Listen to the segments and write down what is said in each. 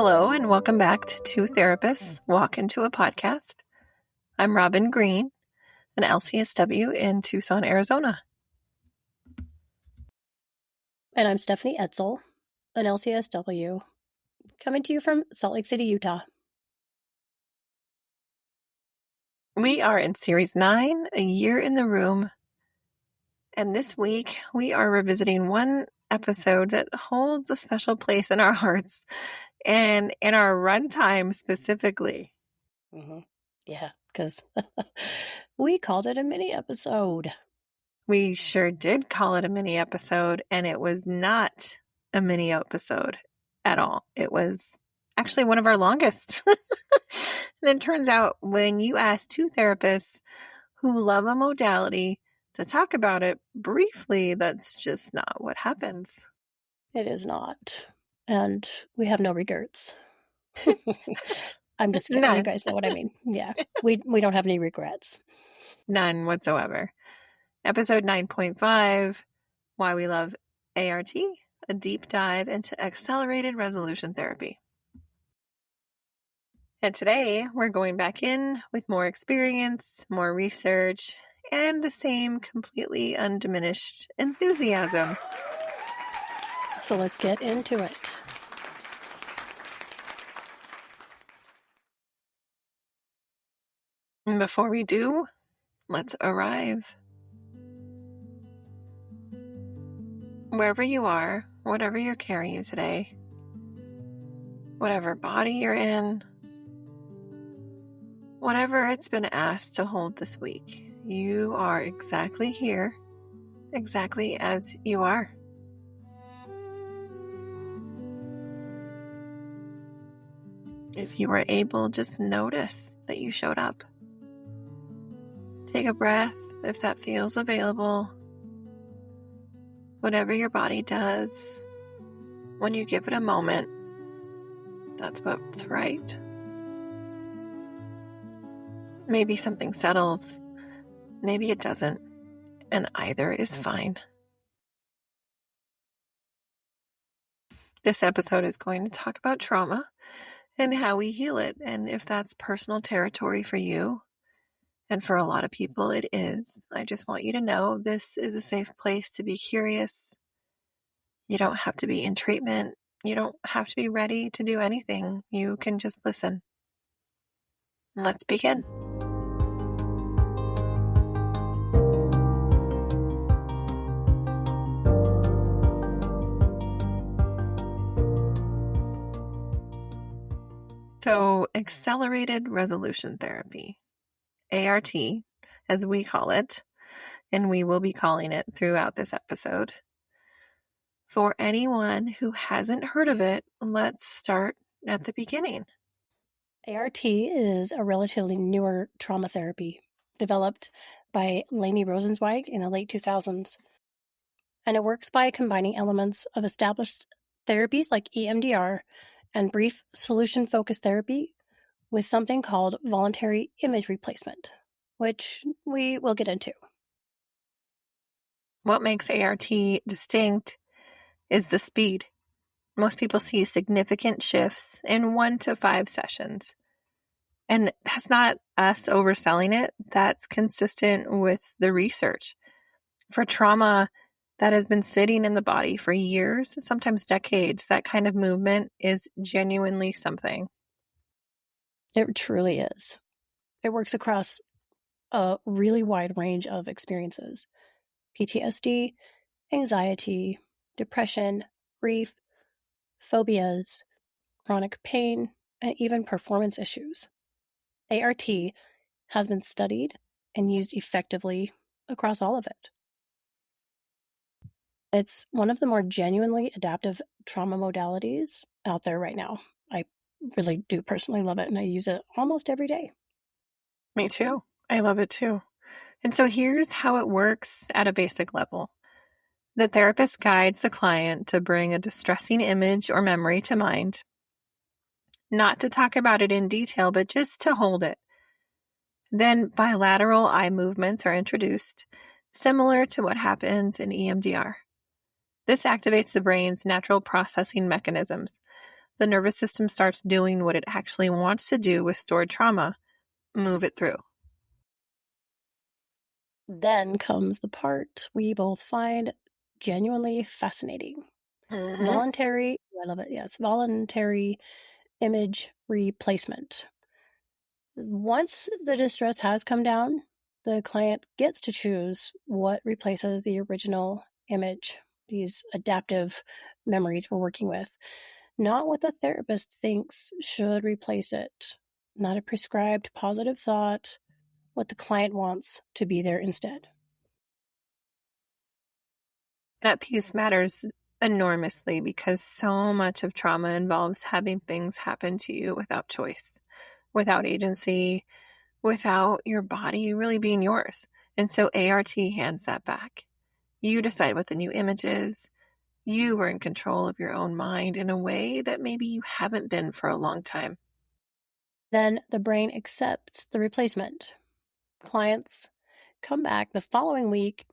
Hello, and welcome back to Two Therapists Walk Into a Podcast. I'm Robin Green, an LCSW in Tucson, Arizona. And I'm Stephanie Etzel, an LCSW, coming to you from Salt Lake City, Utah. We are in Series 9, A Year in the Room, and this week we are revisiting one episode that holds a special place in our hearts and in our runtime specifically. Yeah, because we called it a mini episode. We sure did call it a mini episode, and it was not a mini episode at all. It was actually one of our longest. And it turns out when you ask two therapists who love a modality to talk about it briefly, that's just not what happens. It is not. And we have no regrets. I'm just kidding. None. You guys know what I mean. Yeah, we don't have any regrets. None whatsoever. Episode 9.5, Why We Love ART, a deep dive into accelerated resolution therapy. And today we're going back in with more experience, more research, and the same completely undiminished enthusiasm. So let's get into it. And before we do, let's arrive. Wherever you are, whatever you're carrying today, whatever body you're in, whatever it's been asked to hold this week, you are exactly here, exactly as you are. If you were able, just notice that you showed up. Take a breath if that feels available. Whatever your body does, when you give it a moment, that's what's right. Maybe something settles, maybe it doesn't, and either is fine. This episode is going to talk about trauma and how we heal it, and if that's personal territory for you, and for a lot of people it is. I just want you to know this is a safe place to be curious. You don't have to be in treatment. You don't have to be ready to do anything. You can just listen. Let's begin. So, accelerated resolution therapy, ART, as we call it, and we will be calling it throughout this episode. For anyone who hasn't heard of it, let's start at the beginning. ART is a relatively newer trauma therapy developed by Lainey Rosenzweig in the late 2000s. And it works by combining elements of established therapies like EMDR and brief solution-focused therapy with something called voluntary image replacement, which we will get into. What makes ART distinct is the speed. Most people see significant shifts in 1 to 5 sessions. And that's not us overselling it. That's consistent with the research. For trauma that has been sitting in the body for years, sometimes decades, that kind of movement is genuinely something. It truly is. It works across a really wide range of experiences. PTSD, anxiety, depression, grief, phobias, chronic pain, and even performance issues. ART has been studied and used effectively across all of it. It's one of the more genuinely adaptive trauma modalities out there right now. I really do personally love it, and I use it almost every day. Me too. I love it too. And so here's how it works at a basic level. The therapist guides the client to bring a distressing image or memory to mind. Not to talk about it in detail, but just to hold it. Then bilateral eye movements are introduced, similar to what happens in EMDR. This activates the brain's natural processing mechanisms. the nervous system starts doing what it actually wants to do with stored trauma, move it through. Then comes the part we both find genuinely fascinating. Mm-hmm. Voluntary, I love it, yes, voluntary image replacement. Once the distress has come down, the client gets to choose what replaces the original image, these adaptive memories we're working with, not what the therapist thinks should replace it, not a prescribed positive thought, what the client wants to be there instead. That piece matters enormously because so much of trauma involves having things happen to you without choice, without agency, without your body really being yours. And so ART hands that back. You decide what the new image is. You are in control of your own mind in a way that maybe you haven't been for a long time. Then the brain accepts the replacement. Clients come back the following week,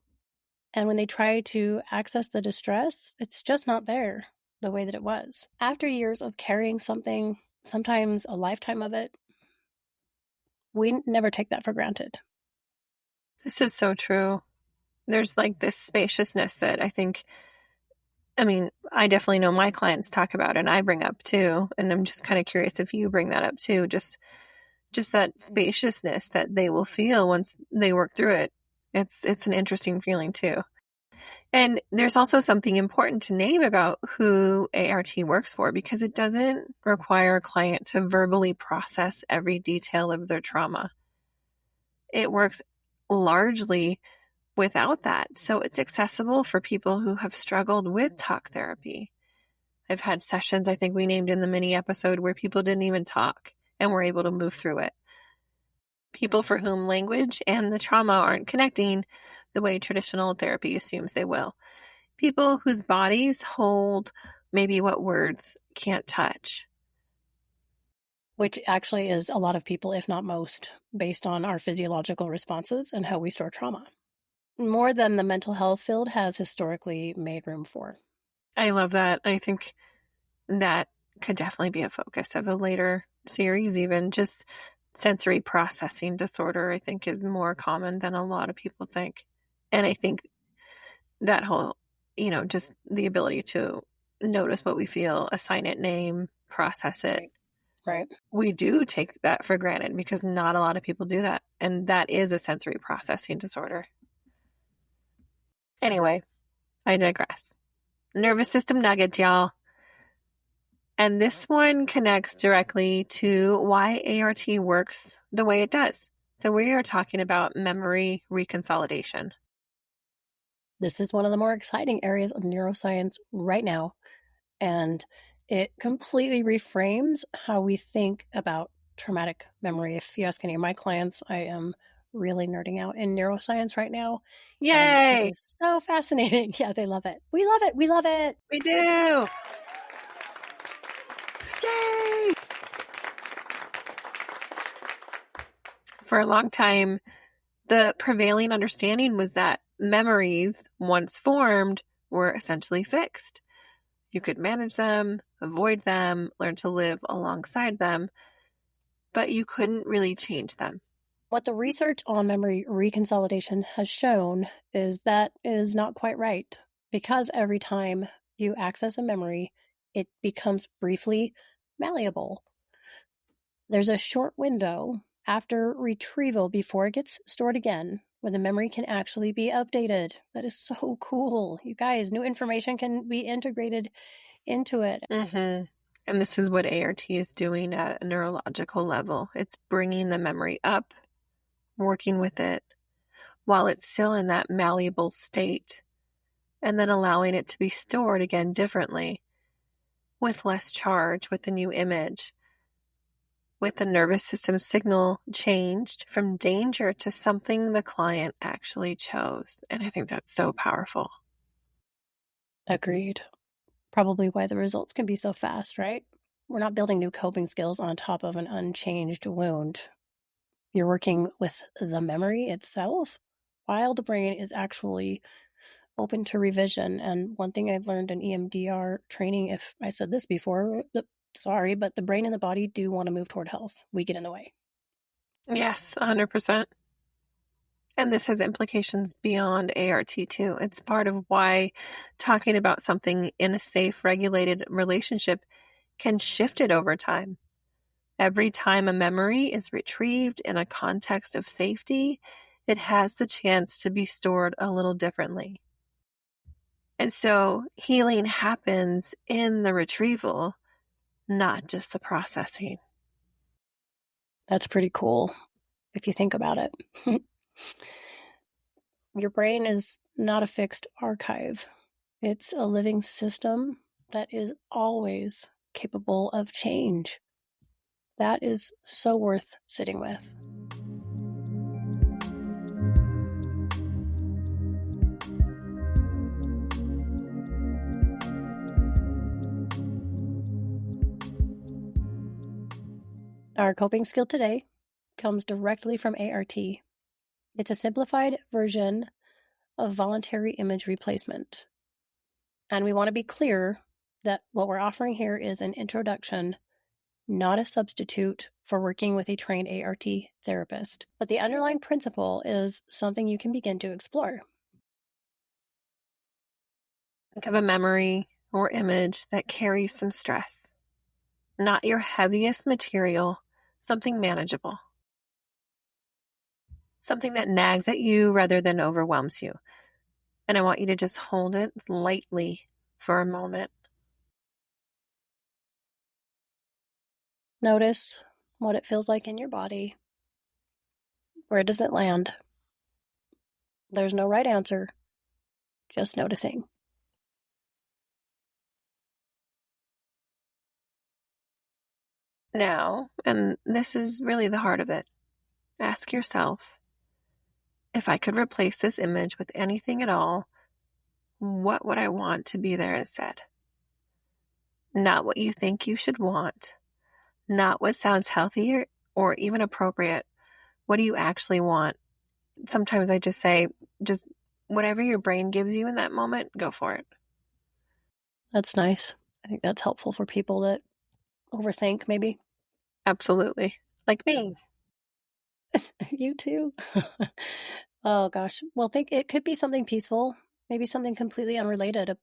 and when they try to access the distress, it's just not there the way that it was. After years of carrying something, sometimes a lifetime of it, we never take that for granted. This is so true. There's like this spaciousness that I definitely know my clients talk about and I bring up too. And I'm just kind of curious if you bring that up too. Just that spaciousness that they will feel once they work through it. It's an interesting feeling too. And there's also something important to name about who ART works for, because it doesn't require a client to verbally process every detail of their trauma. It works largely without that. So it's accessible for people who have struggled with talk therapy. I've had sessions, I think we named in the mini episode, where people didn't even talk and were able to move through it. People for whom language and the trauma aren't connecting the way traditional therapy assumes they will. People whose bodies hold maybe what words can't touch. Which actually is a lot of people, if not most, based on our physiological responses and how we store trauma. More than the mental health field has historically made room for. I love that. I think that could definitely be a focus of a later series, even just sensory processing disorder, I think is more common than a lot of people think. And I think that whole, just the ability to notice what we feel, assign it name, process it. Right. We do take that for granted because not a lot of people do that. And that is a sensory processing disorder. Anyway, I digress. Nervous system nugget, y'all. And this one connects directly to why ART works the way it does. So we are talking about memory reconsolidation. This is one of the more exciting areas of neuroscience right now, and it completely reframes how we think about traumatic memory. If you ask any of my clients, I am really nerding out in neuroscience right now. Yay! It is so fascinating. Yeah, they love it. We love it. We love it. We do. Yay! For a long time, the prevailing understanding was that memories, once formed, were essentially fixed. You could manage them, avoid them, learn to live alongside them, but you couldn't really change them. What the research on memory reconsolidation has shown is that is not quite right, because every time you access a memory, it becomes briefly malleable. There's a short window after retrieval before it gets stored again where the memory can actually be updated. That is so cool. You guys, new information can be integrated into it. Mm-hmm. And this is what ART is doing at a neurological level. It's bringing the memory up, working with it while it's still in that malleable state, and then allowing it to be stored again differently, with less charge, with the new image, with the nervous system signal changed from danger to something the client actually chose. And I think that's so powerful. Agreed. Probably why the results can be so fast, right? We're not building new coping skills on top of an unchanged wound. You're working with the memory itself while the brain is actually open to revision. And one thing I've learned in EMDR training, if I said this before, the Sorry, but the brain and the body do want to move toward health. We get in the way. Yes, 100%. And this has implications beyond ART too. It's part of why talking about something in a safe, regulated relationship can shift it over time. Every time a memory is retrieved in a context of safety, it has the chance to be stored a little differently. And so healing happens in the retrieval, not just the processing. That's pretty cool if you think about it. Your brain is not a fixed archive. It's a living system that is always capable of change. That is so worth sitting with. Our coping skill today comes directly from ART. It's a simplified version of voluntary image replacement. And we want to be clear that what we're offering here is an introduction, not a substitute for working with a trained ART therapist. But the underlying principle is something you can begin to explore. Think of a memory or image that carries some stress. Not your heaviest material, something manageable. Something that nags at you rather than overwhelms you. And I want you to just hold it lightly for a moment. Notice what it feels like in your body. Where does it land? There's no right answer, just noticing. Now, and this is really the heart of it, ask yourself, if I could replace this image with anything at all, what would I want to be there instead? Not what you think you should want, not what sounds healthy or even appropriate. What do you actually want? Sometimes I just say, just whatever your brain gives you in that moment, go for it. That's nice. I think that's helpful for people that overthink, maybe. Absolutely. Like me. You too. Oh gosh. Well, think it could be something peaceful, maybe something completely unrelated, a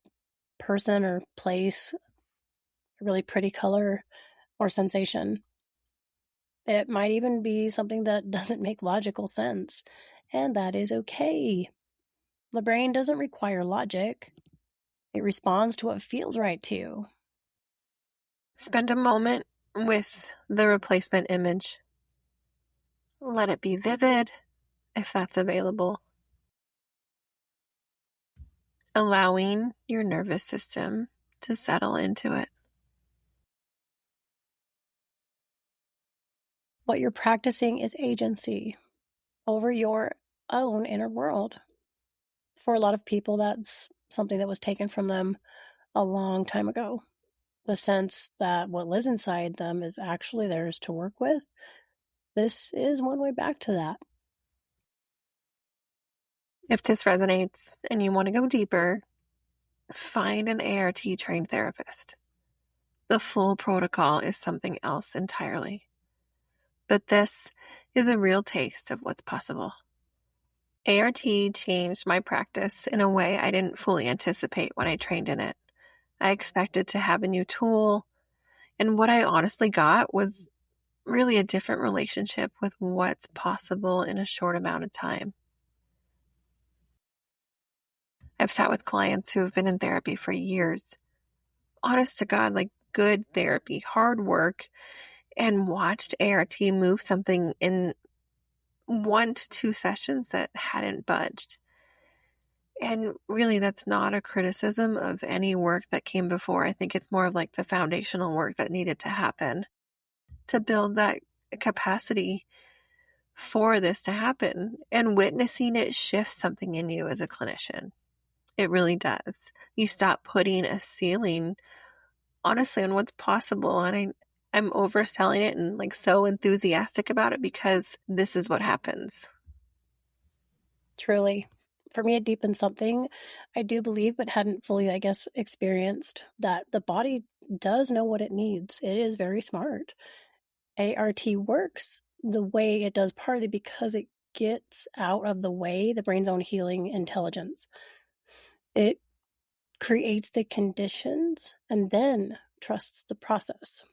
person or place, a really pretty color or sensation. It might even be something that doesn't make logical sense, and that is okay. The brain doesn't require logic. It responds to what feels right to you. Spend a moment with the replacement image. Let it be vivid, if that's available. Allowing your nervous system to settle into it. What you're practicing is agency over your own inner world. For a lot of people, that's something that was taken from them a long time ago. The sense that what lives inside them is actually theirs to work with. This is one way back to that. If this resonates and you want to go deeper, find an ART trained therapist. The full protocol is something else entirely. But this is a real taste of what's possible. ART changed my practice in a way I didn't fully anticipate when I trained in it. I expected to have a new tool, and what I honestly got was really a different relationship with what's possible in a short amount of time. I've sat with clients who have been in therapy for years. Honest to God, like good therapy, hard work, and watched ART move something in 1 to 2 sessions that hadn't budged. And really, that's not a criticism of any work that came before. I think it's more of like the foundational work that needed to happen to build that capacity for this to happen. And witnessing it shifts something in you as a clinician. It really does. You stop putting a ceiling, honestly, on what's possible. And I'm overselling it and like so enthusiastic about it because this is what happens. Truly. For me, it deepened something I do believe, but hadn't fully, I guess, experienced, that the body does know what it needs. It is very smart. ART works the way it does partly because it gets out of the way the brain's own healing intelligence. It creates the conditions and then trusts the process.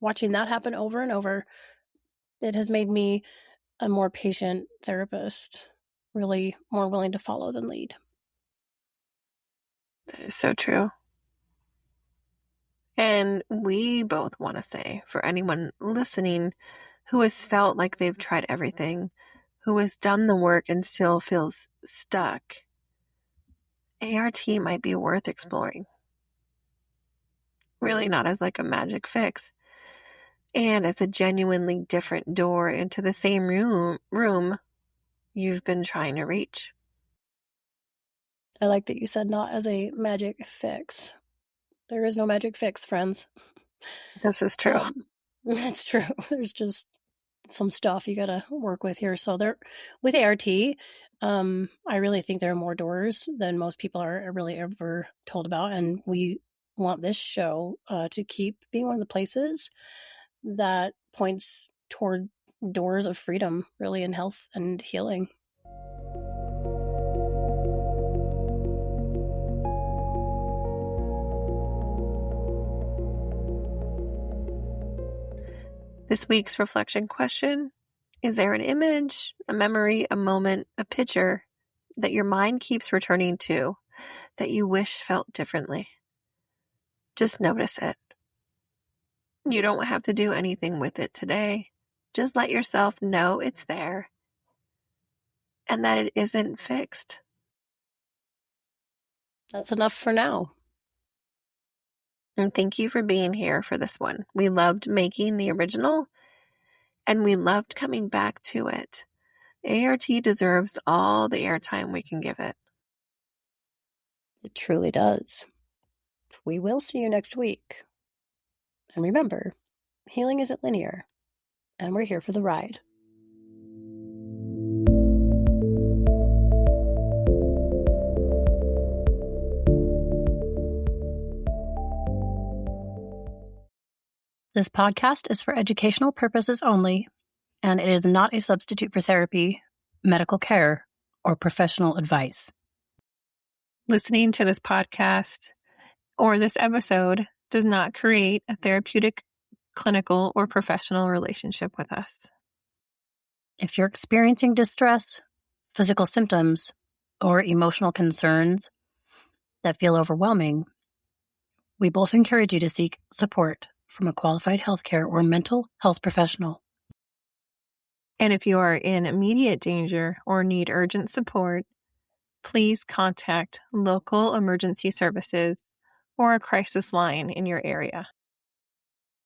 Watching that happen over and over, it has made me a more patient therapist, really more willing to follow than lead. That is so true. And we both want to say, for anyone listening who has felt like they've tried everything, who has done the work and still feels stuck, ART might be worth exploring. Really not as like a magic fix, and as a genuinely different door into the same room you've been trying to reach. I like that you said not as a magic fix. There is no magic fix, friends. This is true. It's true. There's just some stuff you got to work with here. So there, with ART, I really think there are more doors than most people are really ever told about. And we want this show to keep being one of the places that points toward doors of freedom, really, in health and healing. This week's reflection question: is there an image, a memory, a moment, a picture that your mind keeps returning to that you wish felt differently? Just notice it. You don't have to do anything with it today. Just let yourself know it's there and that it isn't fixed. That's enough for now. And thank you for being here for this one. We loved making the original, and we loved coming back to it. ART deserves all the airtime we can give it. It truly does. We will see you next week. And remember, healing isn't linear, and we're here for the ride. This podcast is for educational purposes only, and it is not a substitute for therapy, medical care, or professional advice. Listening to this podcast or this episode does not create a therapeutic, clinical, or professional relationship with us. If you're experiencing distress, physical symptoms, or emotional concerns that feel overwhelming, we both encourage you to seek support from a qualified healthcare or mental health professional. And if you are in immediate danger or need urgent support, please contact local emergency services or a crisis line in your area.